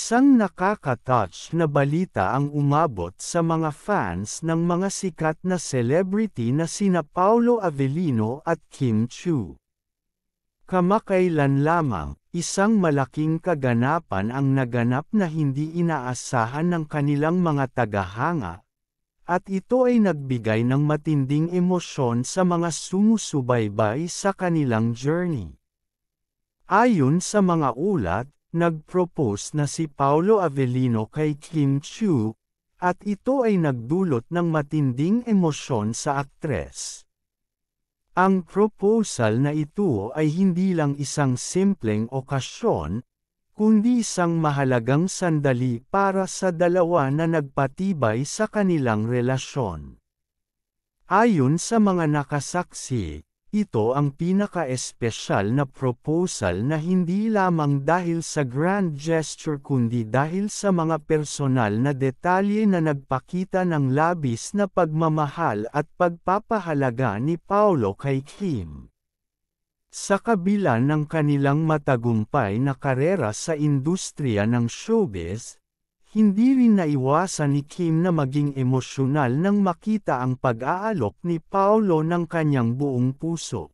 Isang nakaka-touch na balita ang umabot sa mga fans ng mga sikat na celebrity na sina Paolo Avellino at Kim Chiu. Kamakailan lamang, isang malaking kaganapan ang naganap na hindi inaasahan ng kanilang mga tagahanga, at ito ay nagbigay ng matinding emosyon sa mga sumusubaybay sa kanilang journey. Ayon sa mga ulat, nag-propose na si Paolo Avellino kay Kim Chiu, at ito ay nagdulot ng matinding emosyon sa aktres. Ang proposal na ito ay hindi lang isang simpleng okasyon, kundi isang mahalagang sandali para sa dalawa na nagpatibay sa kanilang relasyon. Ayon sa mga nakasaksi, ito ang pinaka-espesyal na proposal na hindi lamang dahil sa grand gesture kundi dahil sa mga personal na detalye na nagpakita ng labis na pagmamahal at pagpapahalaga ni Paolo kay Kim. Sa kabila ng kanilang matagumpay na karera sa industriya ng showbiz, hindi rin naiwasan ni Kim na maging emosyonal nang makita ang pag-aalok ni Paolo ng kanyang buong puso.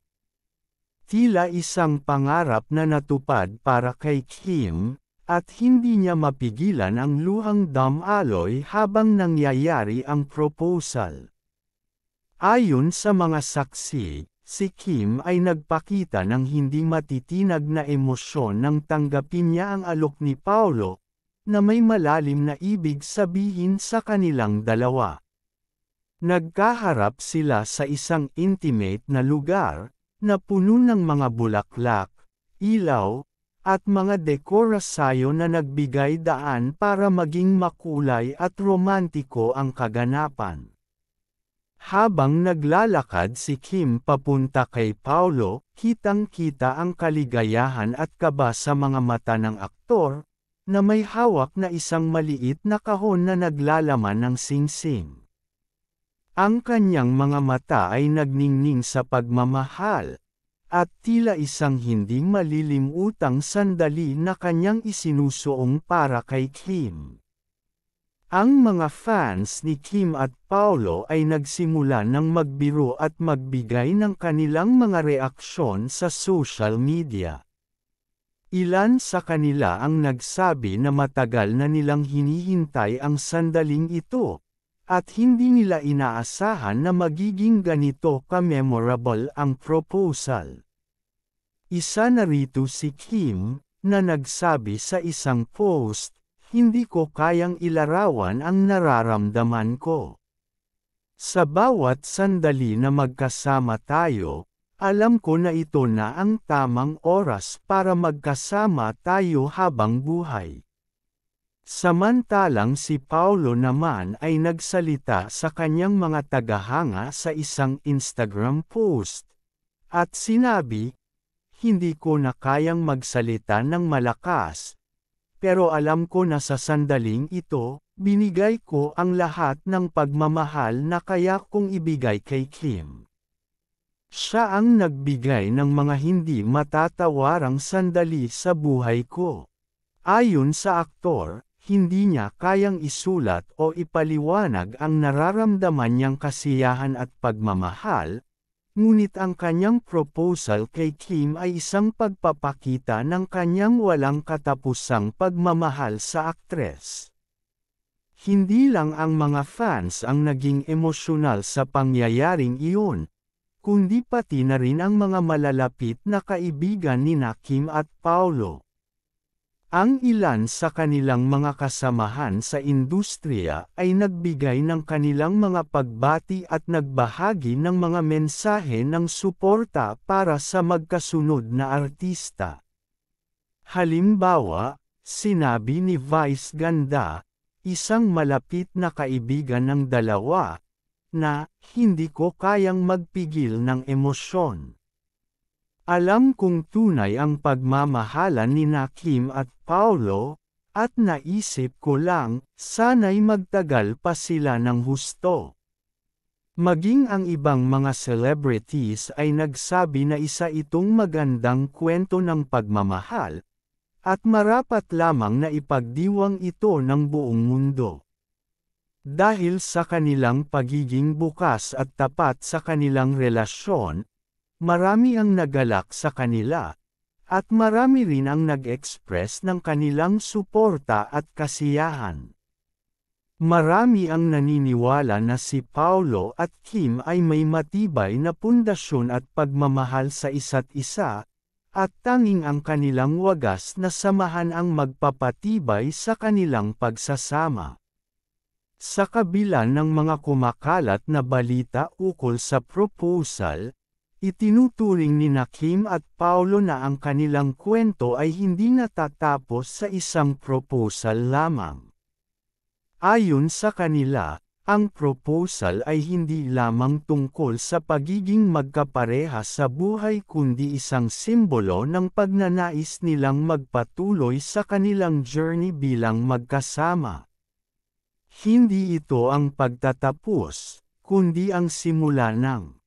Tila isang pangarap na natupad para kay Kim, at hindi niya mapigilan ang luhang damaloy habang nangyayari ang proposal. Ayon sa mga saksi, si Kim ay nagpakita ng hindi matitinag na emosyon nang tanggapin niya ang alok ni Paolo, na may malalim na ibig sabihin sa kanilang dalawa. Nagkaharap sila sa isang intimate na lugar, na puno ng mga bulaklak, ilaw, at mga dekorasyon na nagbigay daan para maging makulay at romantiko ang kaganapan. Habang naglalakad si Kim papunta kay Paolo, kitang-kita ang kaligayahan at kaba sa mga mata ng aktor, na may hawak na isang maliit na kahon na naglalaman ng singsing. Ang kanyang mga mata ay nagningning sa pagmamahal, at tila isang hindi malilimutang sandali na kanyang isinusuong para kay Kim. Ang mga fans ni Kim at Paolo ay nagsimula ng magbiro at magbigay ng kanilang mga reaksyon sa social media. Ilan sa kanila ang nagsabi na matagal na nilang hinihintay ang sandaling ito, at hindi nila inaasahan na magiging ganito ka-memorable ang proposal. Isa na rito si Kim, na nagsabi sa isang post, "Hindi ko kayang ilarawan ang nararamdaman ko. Sa bawat sandali na magkasama tayo, alam ko na ito na ang tamang oras para magkasama tayo habang buhay." Samantalang si Paolo naman ay nagsalita sa kanyang mga tagahanga sa isang Instagram post. At sinabi, "Hindi ko na kayang magsalita ng malakas, pero alam ko na sa sandaling ito, binigay ko ang lahat ng pagmamahal na kaya kong ibigay kay Kim. Siya ang nagbigay ng mga hindi matatawarang sandali sa buhay ko." Ayon sa aktor, hindi niya kayang isulat o ipaliwanag ang nararamdaman niyang kasiyahan at pagmamahal, ngunit ang kanyang proposal kay Kim ay isang pagpapakita ng kanyang walang katapusang pagmamahal sa aktres. Hindi lang ang mga fans ang naging emosyonal sa pangyayaring iyon, kundi pati na rin ang mga malalapit na kaibigan nina Kim at Paolo. Ang ilan sa kanilang mga kasamahan sa industriya ay nagbigay ng kanilang mga pagbati at nagbahagi ng mga mensahe ng suporta para sa magkasunod na artista. Halimbawa, sinabi ni Vice Ganda, isang malapit na kaibigan ng dalawa, na, "Hindi ko kayang magpigil ng emosyon. Alam kong tunay ang pagmamahalan ni Kim at Paolo, at naisip ko lang, sana'y magtagal pa sila ng husto." Maging ang ibang mga celebrities ay nagsabi na isa itong magandang kwento ng pagmamahal, at marapat lamang na ipagdiwang ito ng buong mundo. Dahil sa kanilang pagiging bukas at tapat sa kanilang relasyon, marami ang nagalak sa kanila, at marami rin ang nag-express ng kanilang suporta at kasiyahan. Marami ang naniniwala na si Paulo at Kim ay may matibay na pundasyon at pagmamahal sa isa't isa, at tanging ang kanilang wagas na samahan ang magpapatibay sa kanilang pagsasama. Sa kabila ng mga kumakalat na balita ukol sa proposal, itinuturing ni Kim at Paulo na ang kanilang kwento ay hindi natatapos sa isang proposal lamang. Ayon sa kanila, ang proposal ay hindi lamang tungkol sa pagiging magkapareha sa buhay kundi isang simbolo ng pagnanais nilang magpatuloy sa kanilang journey bilang magkasama. Hindi ito ang pagtatapos, kundi ang simula ng